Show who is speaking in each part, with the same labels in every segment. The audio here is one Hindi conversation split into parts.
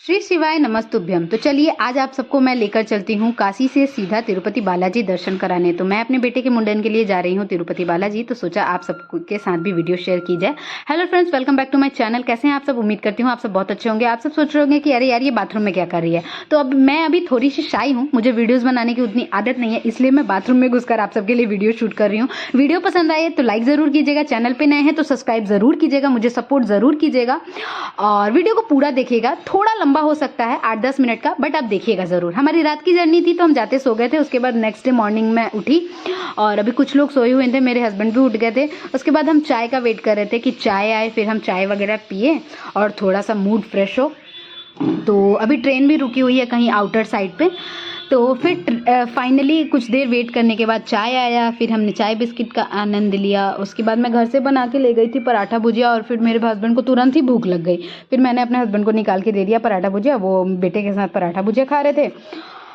Speaker 1: श्री शिवाय नमस्तुभ्यम। तो चलिए आज आप सबको मैं लेकर चलती हूँ काशी से सीधा तिरुपति बालाजी दर्शन कराने। तो मैं अपने बेटे के मुंडन के लिए जा रही हूँ तिरुपति बालाजी, तो सोचा आप सबके साथ भी वीडियो शेयर की जाए। Hello friends, welcome back to my channel. कैसे हैं आप सब? उम्मीद करती हूँ आप सब बहुत अच्छे होंगे। आप सब सोच रहे होंगे कि अरे यार ये बाथरूम में क्या कर रही है। तो अब मैं अभी थोड़ी सी शाई हूँ, मुझे वीडियोज़ बनाने की उतनी आदत नहीं है, इसलिए मैं बाथरूम में घुसकर आप सबके लिए वीडियो शूट कर रही हूँ। वीडियो पसंद आए तो लाइक ज़रूर कीजिएगा, चैनल पर नए हैं तो सब्सक्राइब ज़रूर कीजिएगा, मुझे सपोर्ट ज़रूर कीजिएगा और वीडियो को पूरा देखिएगा। थोड़ा लंबा हो सकता है 8-10 मिनट का, बट आप देखिएगा ज़रूर। हमारी रात की जर्नी थी तो हम जाते सो गए थे। उसके बाद नेक्स्ट डे मॉर्निंग में उठी और अभी कुछ लोग सोए हुए थे, मेरे हस्बैंड भी उठ गए थे। उसके बाद हम चाय का वेट कर रहे थे कि चाय आए, फिर हम चाय वगैरह पिए और थोड़ा सा मूड फ्रेश हो। तो अभी ट्रेन भी रुकी हुई है कहीं आउटर साइड पे। तो फिर फाइनली कुछ देर वेट करने के बाद चाय आया, फिर हमने चाय बिस्किट का आनंद लिया। उसके बाद मैं घर से बना के ले गई थी पराठा भुजिया और फिर मेरे हस्बैंड को तुरंत ही भूख लग गई। फिर मैंने अपने हस्बैंड को निकाल के दे दिया पराठा भुजिया, वो बेटे के साथ पराठा भुजिया खा रहे थे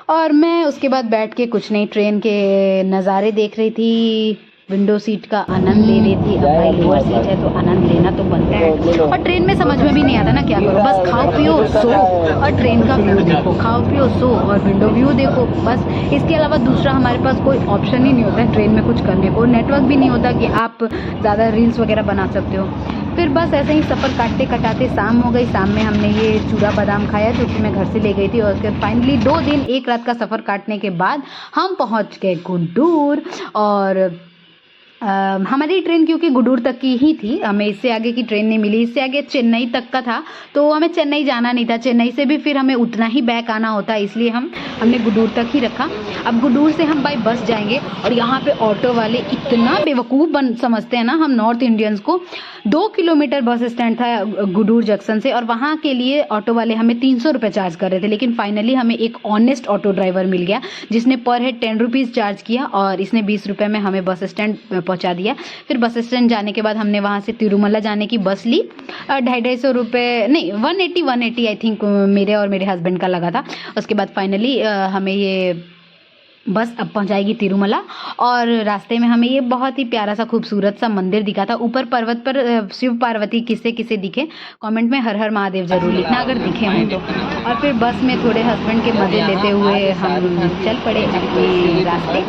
Speaker 1: और मैं उसके बाद बैठ के कुछ नहीं, ट्रेन के नज़ारे देख रही थी, विंडो सीट का आनंद ले रही थी। अब भाई लोअर सीट है तो आनंद लेना तो बनता है। और ट्रेन में समझ में भी नहीं आता ना क्या करो, बस खाओ पियो सो और ट्रेन का व्यू देखो, खाओ पियो सो और विंडो व्यू देखो, बस। इसके अलावा दूसरा हमारे पास कोई ऑप्शन ही नहीं होता है ट्रेन में कुछ करने को। नेटवर्क भी नहीं होता कि आप ज़्यादा रील्स वगैरह बना सकते हो। फिर बस ऐसे ही सफ़र काटते कटाते शाम हो गई। शाम में हमने ये चूड़ा बादाम खाया जो कि मैं घर से ले गई थी। और फिर फाइनली 2 दिन 1 रात का सफ़र काटने के बाद हम पहुंच गए गुड्डूर। और हमारी ट्रेन क्योंकि गुडूर तक की ही थी, हमें इससे आगे की ट्रेन नहीं मिली। इससे आगे चेन्नई तक का था तो हमें चेन्नई जाना नहीं था। चेन्नई से भी फिर हमें उतना ही बैक आना होता, इसलिए हमने गुडूर तक ही रखा। अब गुडूर से हम बाई बस जाएंगे और यहाँ पे ऑटो वाले इतना बेवकूफ़ समझते हैं ना हम नॉर्थ इंडियंस को। 2 किलोमीटर बस स्टैंड था गुडूर जंक्शन से और वहाँ के लिए ऑटो वाले हमें 300 रुपये चार्ज कर रहे थे। लेकिन फाइनली हमें एक ऑनेस्ट ऑटो ड्राइवर मिल गया जिसने पर हेड 10 रुपीज़ चार्ज किया और इसने 20 रुपये में हमें बस स्टैंड पहुंचा दिया। फिर बस स्टैंड जाने के बाद हमने वहां से तिरुमला जाने की बस ली। 250 रुपये नहीं, 180 आई थिंक मेरे और मेरे हस्बैंड का लगा था। उसके बाद फाइनली हमें ये बस अब पहुंचाएगी तिरुमला। और रास्ते में हमें ये बहुत ही प्यारा सा खूबसूरत सा मंदिर दिखा था। ऊपर पर्वत पर शिव पार्वती किसे किसे दिखे, कमेंट में हर हर महादेव जरूर लिखना अगर दिखे हों तो। और फिर बस में थोड़े हस्बैंड के मज़े लेते हुए हम चल पड़े अपने रास्ते,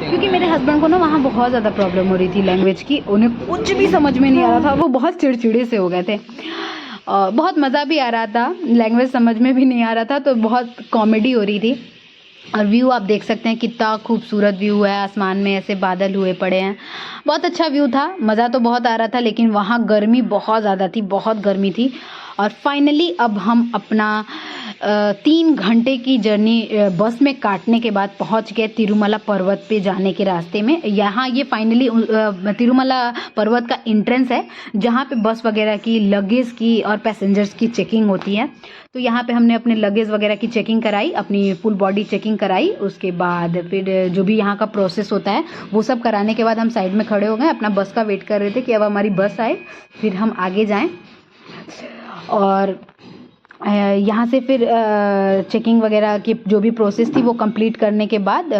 Speaker 1: क्योंकि मेरे हस्बैंड को ना वहाँ बहुत ज़्यादा प्रॉब्लम हो रही थी लैंग्वेज की। उन्हें कुछ भी समझ में नहीं आ रहा था, वो बहुत चिड़चिड़े से हो गए थे। बहुत मज़ा भी आ रहा था, लैंग्वेज समझ में भी नहीं आ रहा था, तो बहुत कॉमेडी हो रही थी। और व्यू आप देख सकते हैं कितना खूबसूरत व्यू है, आसमान में ऐसे बादल हुए पड़े हैं। बहुत अच्छा व्यू था, मज़ा तो बहुत आ रहा था, लेकिन वहाँ गर्मी बहुत ज़्यादा थी, बहुत गर्मी थी। और फाइनली अब हम अपना 3 घंटे की जर्नी बस में काटने के बाद पहुंच गए तिरुमला पर्वत पे जाने के रास्ते में। यहाँ ये फाइनली तिरुमला पर्वत का एंट्रेंस है जहाँ पे बस वगैरह की, लगेज की और पैसेंजर्स की चेकिंग होती है। तो यहाँ पे हमने अपने लगेज वगैरह की चेकिंग कराई, अपनी फुल बॉडी चेकिंग कराई। उसके बाद फिर जो भी यहाँ का प्रोसेस होता है वो सब कराने के बाद हम साइड में खड़े हो गए, अपना बस का वेट कर रहे थे कि अब हमारी बस आए फिर हम आगे जाएं। और यहाँ से फिर चेकिंग वगैरह की जो भी प्रोसेस थी वो कंप्लीट करने के बाद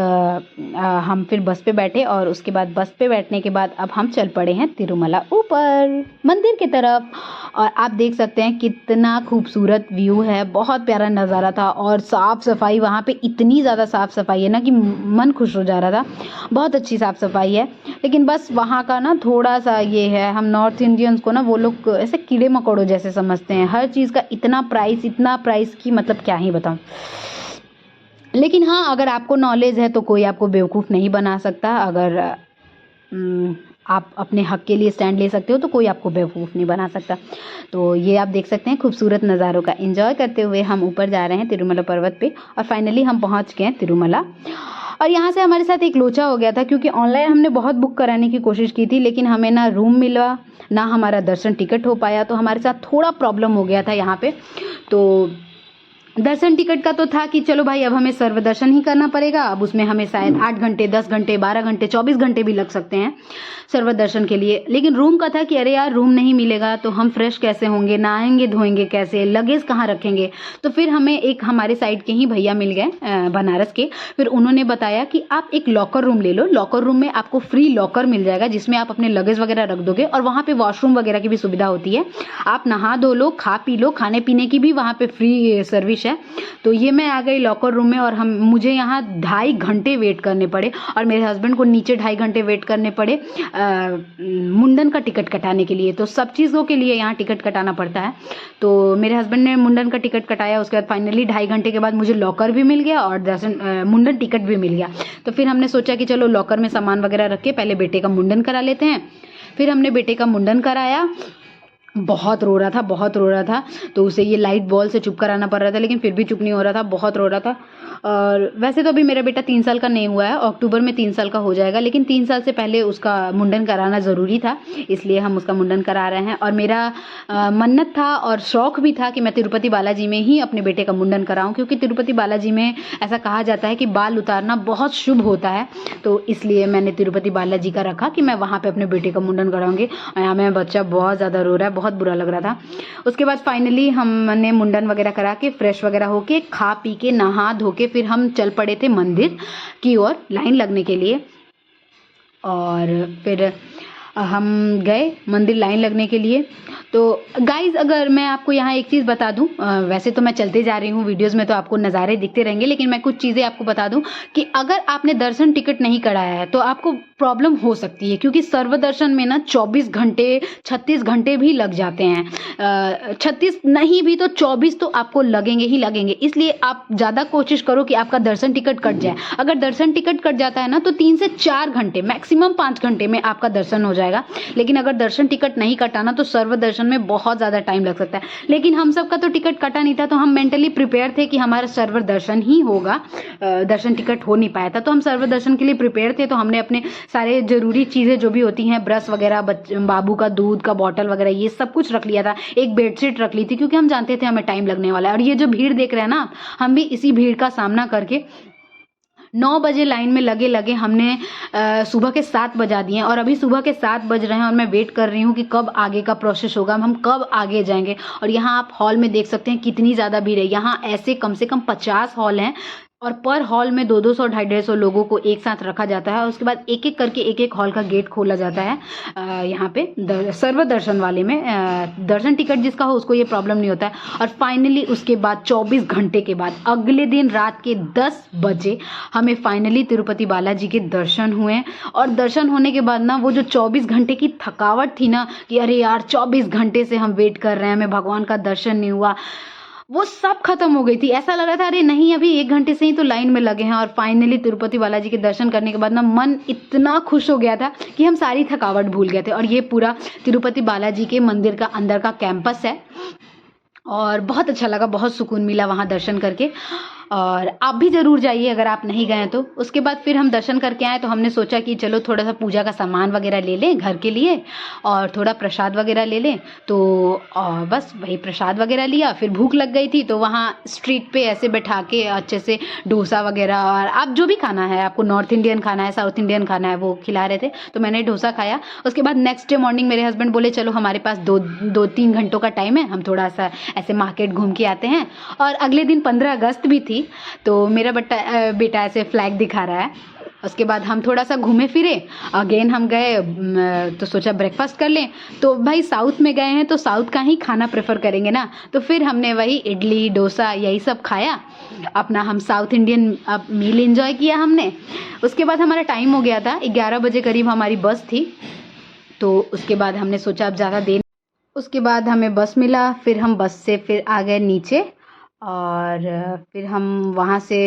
Speaker 1: हम फिर बस पे बैठे। और उसके बाद बस पे बैठने के बाद अब हम चल पड़े हैं तिरुमला ऊपर मंदिर की तरफ। और आप देख सकते हैं कितना खूबसूरत व्यू है, बहुत प्यारा नज़ारा था। और साफ़ सफाई वहाँ पे इतनी ज़्यादा साफ़ सफाई है ना कि मन खुश हो जा रहा था। बहुत अच्छी साफ़ सफाई है, लेकिन बस वहाँ का ना थोड़ा सा ये है, हम नॉर्थ इंडियंस को ना वो लोग ऐसे कीड़े मकोड़ों जैसे समझते हैं। हर चीज़ का इतना प्राइस की मतलब क्या ही बताऊँ। लेकिन हाँ, अगर आपको नॉलेज है तो कोई आपको बेवकूफ़ नहीं बना सकता। अगर आप अपने हक के लिए स्टैंड ले सकते हो तो कोई आपको बेवकूफ़ नहीं बना सकता। तो ये आप देख सकते हैं खूबसूरत नज़ारों का एंजॉय करते हुए हम ऊपर जा रहे हैं तिरुमला पर्वत पे। और फाइनली हम पहुंच गए तिरुमला। और यहाँ से हमारे साथ एक लोचा हो गया था, क्योंकि ऑनलाइन हमने बहुत बुक कराने की कोशिश की थी लेकिन हमें ना रूम मिला ना हमारा दर्शन टिकट हो पाया। तो हमारे साथ थोड़ा प्रॉब्लम हो गया था यहाँ पे। तो दर्शन टिकट का तो था कि चलो भाई अब हमें सर्वदर्शन ही करना पड़ेगा, अब उसमें हमें शायद 8 घंटे, 10 घंटे, 12 घंटे, 24 घंटे भी लग सकते हैं सर्वदर्शन के लिए। लेकिन रूम का था कि अरे यार रूम नहीं मिलेगा तो हम फ्रेश कैसे होंगे, नहाएंगे धोएंगे कैसे, लगेज कहाँ रखेंगे। तो फिर हमें एक हमारे साइड के ही भैया मिल गए बनारस के। फिर उन्होंने बताया कि आप एक लॉकर रूम ले लो, लॉकर रूम में आपको फ्री लॉकर मिल जाएगा जिसमें आप अपने लगेज वगैरह रख दोगे, और वहाँ पे वॉशरूम वगैरह की भी सुविधा होती है। आप नहा धो लो, खा पी लो, खाने पीने की भी वहाँ पे फ्री सर्विस है। तो ये मैं आ गई लॉकर रूम में, और मुझे यहाँ 2.5 घंटे वेट करने पड़े, और मेरे हस्बैंड को नीचे 2.5 घंटे वेट करने पड़े मुंडन का टिकट कटाने के लिए। तो सब चीज़ों के लिए यहाँ टिकट कटाना पड़ता है। तो मेरे हस्बैंड ने मुंडन का टिकट कटाया, उसके बाद फाइनली 2.5 घंटे के बाद मुझे लॉकर भी मिल गया और दर्शन मुंडन टिकट भी मिल गया। तो फिर हमने सोचा कि चलो लॉकर में सामान वगैरह रख के पहले बेटे का मुंडन करा लेते हैं। फिर हमने बेटे का मुंडन कराया। बहुत रो रहा था, बहुत रो रहा था, तो उसे ये लाइट बॉल से चुप कराना पड़ रहा था, लेकिन फिर भी चुप नहीं हो रहा था, बहुत रो रहा था। और वैसे तो अभी मेरा बेटा 3 साल का नहीं हुआ है, अक्टूबर में 3 साल का हो जाएगा, लेकिन 3 साल से पहले उसका मुंडन कराना ज़रूरी था, इसलिए हम उसका मुंडन करा रहे हैं। और मेरा मन्नत था और शौक़ भी था कि मैं तिरुपति बालाजी में ही अपने बेटे का मुंडन कराऊँ, क्योंकि तिरुपति बालाजी में ऐसा कहा जाता है कि बाल उतारना बहुत शुभ होता है। तो इसलिए मैंने तिरुपति बालाजी का रखा कि मैं वहाँ पर अपने बेटे का मुंडन कराऊँगी। और यहाँ मेरा बच्चा बहुत ज़्यादा रो रहा है, बहुत बुरा लग रहा था। उसके बाद फाइनली हमने मुंडन वगैरह करा के फ्रेश वगैरह होके खा पी के नहा धो के फिर हम चल पड़े थे मंदिर की ओर लाइन लगने के लिए। और फिर हम गए मंदिर लाइन लगने के लिए। तो गाइज़ अगर मैं आपको यहाँ एक चीज़ बता दूँ, वैसे तो मैं चलते जा रही हूँ वीडियोज़ में तो आपको नज़ारे दिखते रहेंगे, लेकिन मैं कुछ चीज़ें आपको बता दूँ कि अगर आपने दर्शन टिकट नहीं कराया है तो आपको प्रॉब्लम हो सकती है, क्योंकि सर्वदर्शन में ना 24 घंटे 36 घंटे भी लग जाते हैं। 36 नहीं भी तो 24 तो आपको लगेंगे ही लगेंगे। इसलिए आप ज़्यादा कोशिश करो कि आपका दर्शन टिकट कट जाए। अगर दर्शन टिकट कट जाता है ना तो 3 से 4 घंटे मैक्सिमम 5 घंटे में आपका दर्शन हो जाएगा। लेकिन अगर दर्शन टिकट नहीं कटा ना तो सर्वदर्शन में बहुत ज़्यादा टाइम लग सकता है। लेकिन हम सबका तो टिकट कटा नहीं था, तो हम मेंटली प्रिपेयर थे कि हमारा सर्वदर्शन ही होगा। दर्शन टिकट हो नहीं पाया था तो हम सर्वदर्शन के लिए प्रिपेयर थे। तो हमने अपने सारे ज़रूरी चीज़ें जो भी होती हैं, ब्रश वगैरह, बाबू का दूध का बॉटल वगैरह, ये सब कुछ रख लिया था। एक बेडशीट रख ली थी क्योंकि हम जानते थे हमें टाइम लगने वाला है। और ये जो भीड़ देख रहे हैं ना, हम भी इसी भीड़ का सामना करके 9 बजे लाइन में लगे लगे हमने सुबह के 7 बजा दिए, और अभी सुबह के 7 बज रहे हैं और मैं वेट कर रही हूँ कि कब आगे का प्रोसेस होगा, हम कब आगे जाएंगे। और यहाँ आप हॉल में देख सकते हैं कितनी ज़्यादा भीड़ है। यहाँ ऐसे कम से कम 50 हॉल हैं, और पर हॉल में 200 250 लोगों को एक साथ रखा जाता है। और उसके बाद एक एक करके एक एक हॉल का गेट खोला जाता है। यहाँ पे सर्वदर्शन वाले में दर्शन टिकट जिसका हो उसको ये प्रॉब्लम नहीं होता है। और फाइनली उसके बाद 24 घंटे के बाद अगले दिन रात के 10 बजे हमें फाइनली तिरुपति बालाजी के दर्शन हुए। और दर्शन होने के बाद ना वो जो 24 घंटे की थकावट थी ना कि अरे यार 24 घंटे से हम वेट कर रहे हैं, हमें भगवान का दर्शन नहीं हुआ, वो सब खत्म हो गई थी। ऐसा लग रहा था अरे नहीं अभी 1 घंटे से ही तो लाइन में लगे हैं। और फाइनली तिरुपति बालाजी के दर्शन करने के बाद ना मन इतना खुश हो गया था कि हम सारी थकावट भूल गए थे। और ये पूरा तिरुपति बालाजी के मंदिर का अंदर का कैंपस है, और बहुत अच्छा लगा, बहुत सुकून मिला वहाँ दर्शन करके। और आप भी ज़रूर जाइए अगर आप नहीं गए तो। उसके बाद फिर हम दर्शन करके आए तो हमने सोचा कि चलो थोड़ा सा पूजा का सामान वगैरह ले लें घर के लिए, और थोड़ा प्रसाद वगैरह ले लें। तो बस वही प्रसाद वगैरह लिया। फिर भूख लग गई थी तो वहाँ स्ट्रीट पे ऐसे बैठा के अच्छे से डोसा वगैरह, और आप जो भी खाना है, आपको नॉर्थ इंडियन खाना है, साउथ इंडियन खाना है, वो खिला रहे थे। तो मैंने डोसा खाया। उसके बाद नेक्स्ट डे मॉर्निंग मेरे हस्बैंड बोले चलो हमारे पास 2-3 घंटों का टाइम है, हम थोड़ा सा ऐसे मार्केट घूम के आते हैं। और अगले दिन 15 अगस्त भी थी, तो मेरा बेटा ऐसे फ्लैग दिखा रहा है। उसके बाद हम थोड़ा सा घूमे फिरे, अगेन हम गए तो सोचा ब्रेकफास्ट कर लें। तो भाई साउथ में गए हैं तो साउथ का ही खाना प्रेफर करेंगे ना, तो फिर हमने वही इडली डोसा यही सब खाया, अपना हम साउथ इंडियन मील एंजॉय किया हमने। उसके बाद हमारा टाइम हो गया था 11 बजे करीब हमारी बस थी। तो उसके बाद हमने सोचा अब ज़्यादा देर, उसके बाद हमें बस मिला, फिर हम बस से फिर आ गए नीचे। और फिर हम वहाँ से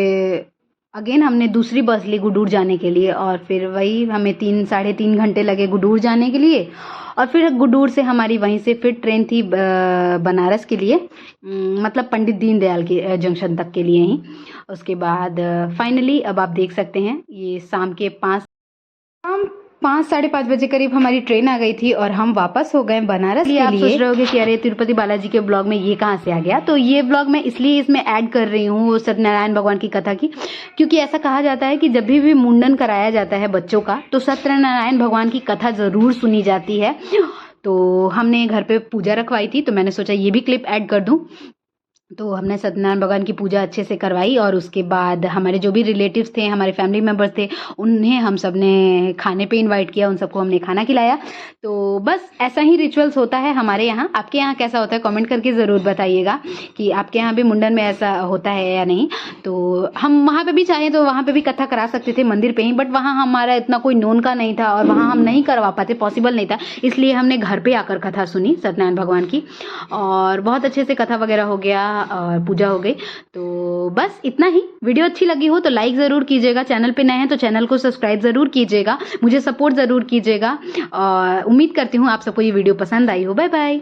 Speaker 1: अगेन हमने दूसरी बस ली गुडूर जाने के लिए, और फिर वही हमें 3-3.5 घंटे लगे गुडूर जाने के लिए। और फिर गुडूर से हमारी वहीं से फिर ट्रेन थी बनारस के लिए, मतलब पंडित दीनदयाल के जंक्शन तक के लिए ही। उसके बाद फाइनली अब आप देख सकते हैं ये शाम 5 साढ़े 5 बजे करीब हमारी ट्रेन आ गई थी और हम वापस हो गए बनारस के लिए। आप सोच रहे होगे कि अरे तिरुपति बालाजी के ब्लॉग में ये कहाँ से आ गया, तो ये ब्लॉग मैं इसलिए इसमें ऐड कर रही हूँ सत्यनारायण भगवान की कथा की, क्योंकि ऐसा कहा जाता है कि जब भी मुंडन कराया जाता है बच्चों का तो सत्यनारायण भगवान की कथा ज़रूर सुनी जाती है। तो हमने घर पे पूजा रखवाई थी तो मैंने सोचा ये भी क्लिप ऐड कर दूँ। तो हमने सत्यनारायण भगवान की पूजा अच्छे से करवाई और उसके बाद हमारे जो भी रिलेटिव्स थे, हमारे फैमिली मेम्बर्स थे, उन्हें हम सब ने खाने पे इनवाइट किया, उन सबको हमने खाना खिलाया। तो बस ऐसा ही रिचुअल्स होता है हमारे यहाँ। आपके यहाँ कैसा होता है कमेंट करके ज़रूर बताइएगा कि आपके यहाँ भी मुंडन में ऐसा होता है या नहीं। तो हम वहाँ पे भी चाहें तो वहाँ पे भी कथा करा सकते थे मंदिर पे ही, बट वहाँ हमारा इतना कोई नोन का नहीं था और वहाँ हम नहीं करवा पाते, पॉसिबल नहीं था, इसलिए हमने घर पे आकर कथा सुनी सत्यनारायण भगवान की और बहुत अच्छे से कथा वगैरह हो गया और पूजा हो गई। तो बस इतना ही। वीडियो अच्छी लगी हो तो लाइक ज़रूर कीजिएगा, चैनल पे नए हैं तो चैनल को सब्सक्राइब ज़रूर कीजिएगा, मुझे सपोर्ट ज़रूर कीजिएगा और उम्मीद करती हूँ आप सबको ये वीडियो पसंद आई हो। Bye bye.